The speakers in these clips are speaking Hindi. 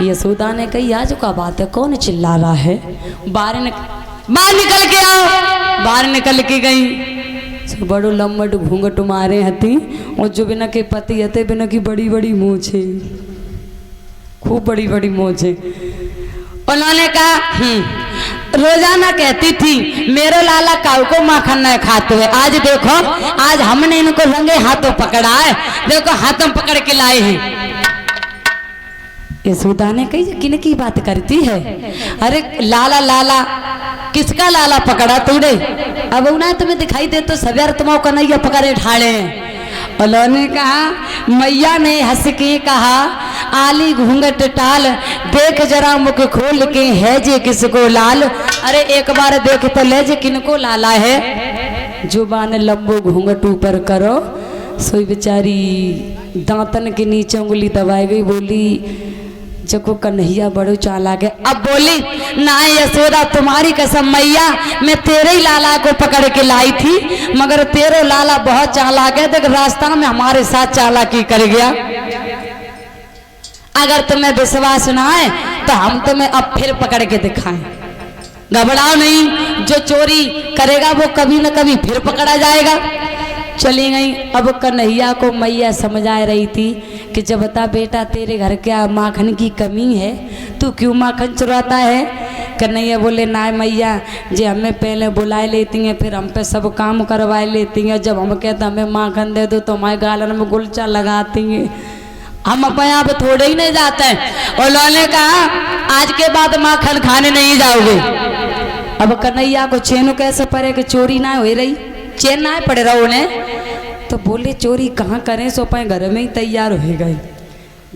यशोदा ने कही आज का बात है, कौन चिल्ला रहा है? बाहर निकल के आओ। बाहर निकल के गई, बड़ो लम्बट घूंघट मारे हती और जो बिना के पति हते बिना की बड़ी बड़ी मूछे, खूब बड़ी बड़ी मूछे। उन्होंने कहा रोजाना कहती थी मेरे लाला काऊ को माखन न खाते हुए, आज देखो आज हमने इनको रंगे हाथों पकड़ा है, देखो हाथों पकड़ के लाए हैं। यशोदा ने कही किन की बात करती है? अरे लाला लाला, किसका लाला पकड़ा तूने? अब उन्हें तुम्हें दिखाई दे तो सवेर तुम कन्हैया पकड़े ठाड़े हैं। उन्होंने कहा मैया ने हंस के कहा आली घूंघट टाल, देख जरा मुख खोल के है जे किसको लाल। अरे एक बार देख तो ले जे किनको लाला है। जुबान लंबो घूंघट ऊपर करो। सोई बेचारी दांतन के नीचे उंगली दबाई गई, बोली जको कन्हैया बड़ो चालाक है। अब बोली ना यशोदा तुम्हारी कसम मैया, मैं तेरे ही लाला को पकड़ के लाई थी, मगर तेरे लाला बहुत चालाक है, देख रास्ता में हमारे साथ चालाकी कर गया। अगर तुम्हें विश्वास ना है तो हम तुम्हें अब फिर पकड़ के दिखाएं। घबराओ नहीं, जो चोरी करेगा वो कभी न कभी फिर पकड़ा जाएगा। चली गई। अब कन्हैया को मैया समझा रही थी कि जब बता बेटा तेरे घर क्या माखन की कमी है, तू क्यों माखन चुराता है? कन्हैया बोले ना मैया जी, हमें पहले बुला लेती हैं, फिर हम पे सब काम करवा लेती हैं, जब हम कहते हमें माखन दे दो तो हमारे गालन में गुलचा लगाती हैं, हम अपने आप थोड़े ही नहीं जाते हैं। और उन्होंने कहा आज के बाद माखन खाने नहीं जाओगे। अब कन्हैया को चैन कैसे पड़े कि चोरी ना हो रही, चैन ना पड़े रहा उन्हें। तो बोले चोरी कहाँ करें, सो पाए घर में ही तैयार हो गए।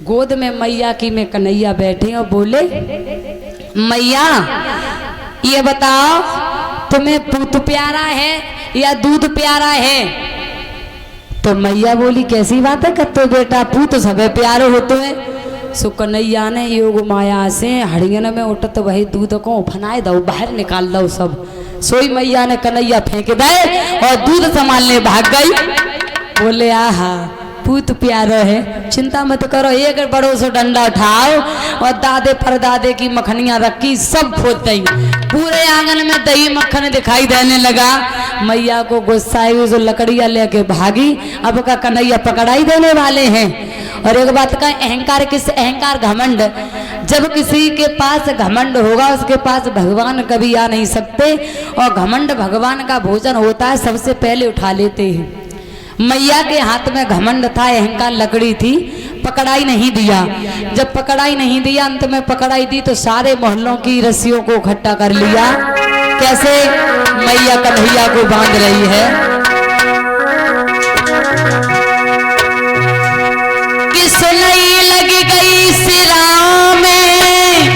गोद में मैया की में कन्हैया बैठे और बोले मैया ये बताओ तुम्हें पूत प्यारा है या दूध प्यारा है? तो मैया बोली कैसी बात है कत्तो बेटा, पूत सबे प्यारे होते हैं। सो कन्हैया ने योग माया से हड़ियन में उठत वही दूध को फनाए दो, बाहर निकाल दो सब। सोई मैया ने कन्हैया फेंक दे और दूध संभालने भाग गई। बोले आहा पूत प्यारो है, चिंता मत करो, एक बड़ो सो डंडा उठाओ और दादे परदादे की मखनियां रखी सब फोड़ दी। पूरे आंगन में दही मक्खन दिखाई देने लगा। मैया को गुस्सा आई, जो लकड़ियां लेके भागी। अब का कन्हैया पकड़ाई देने वाले हैं। और एक बात का अहंकार, किस अहंकार घमंड, जब किसी के पास घमंड होगा उसके पास भगवान कभी आ नहीं सकते। और घमंड भगवान का भोजन होता है, सबसे पहले उठा लेते हैं। मैया के हाथ में घमंड था, अहंकार लकड़ी थी, पकड़ाई नहीं दिया। जब पकड़ाई नहीं दिया, अंत में पकड़ाई दी तो सारे मोहल्लों की रस्सियों को इकट्ठा कर लिया। कैसे मैया कन्हैया को बांध रही है। कि सुनई लग गई सिराओं में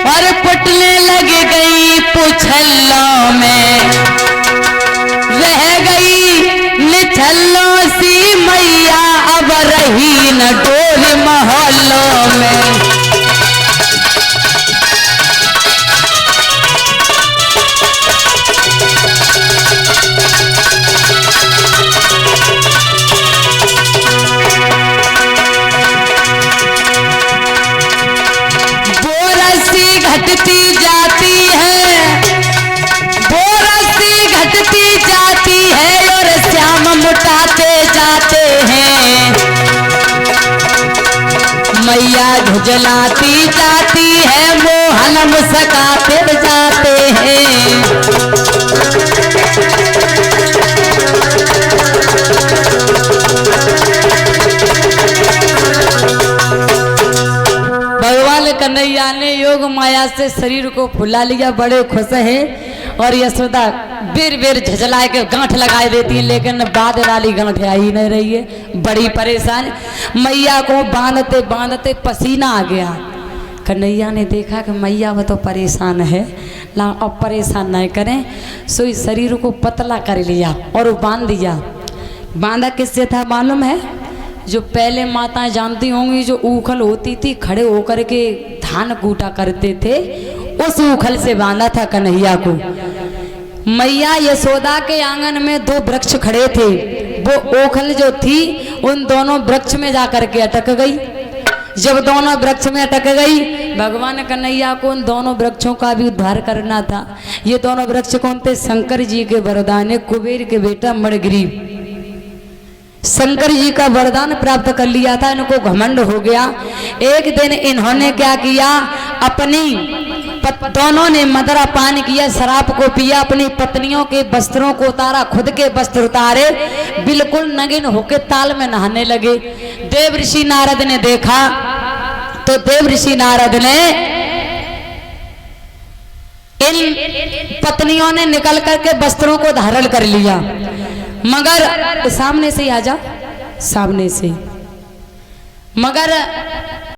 और पुटने लग गई पुछल्लों में, रह गई निठल्लों सी मैया अब रही न डोल मोहल्लों में। बोरसी घटती जाती है, बोरसी घटती जाती है और श्याम मुटाते जाते हैं। मैया झुझलाती जाती है, मोहन मुस्काते जाते हैं। भगवान कन्हैया ने योग माया से शरीर को फुला लिया, बड़े खुश है। और यशोदा बेर बेर झझला के गांठ लगाए देती है, लेकिन बाद वाली गांठ आ ही नहीं रही है, बड़ी परेशान। मैया को बांधते बांधते पसीना आ गया। कन्हैया ने देखा कि मैया वो तो परेशान है, ला अब परेशान नहीं करें। सो इस शरीर को पतला कर लिया और बांध दिया। बांधा किससे था मालूम है? जो पहले माताएं जानती होंगी, जो ऊखल होती थी खड़े होकर के धान कूटा करते थे, उस ऊखल से बांधा था कन्हैया को। मैया यशोदा के आंगन में दो वृक्ष खड़े थे, वो ओखल जो थी उन दोनों वृक्ष में जाकर के अटक गई। जब दोनों वृक्ष में अटक गई, भगवान कन्हैया को उन दोनों वृक्षों का भी उद्धार करना था। ये दोनों वृक्ष कौन थे? शंकर जी के वरदान, कुबेर के बेटा मणिग्रीव। शंकर जी का वरदान प्राप्त कर लिया था, इनको घमंड हो गया। एक दिन इन्होंने क्या किया, अपनी दोनों ने मदरा पान किया, शराब को पिया, अपनी पत्नियों के वस्त्रों को उतारा, खुद के वस्त्र उतारे, बिल्कुल नगिन होके ताल में नहाने लगे। देव ऋषि नारद ने देखा तो देव ऋषि नारद ने इन पत्नियों ने निकल करके वस्त्रों को धारण कर लिया, मगर सामने से आ जा, सामने से, मगर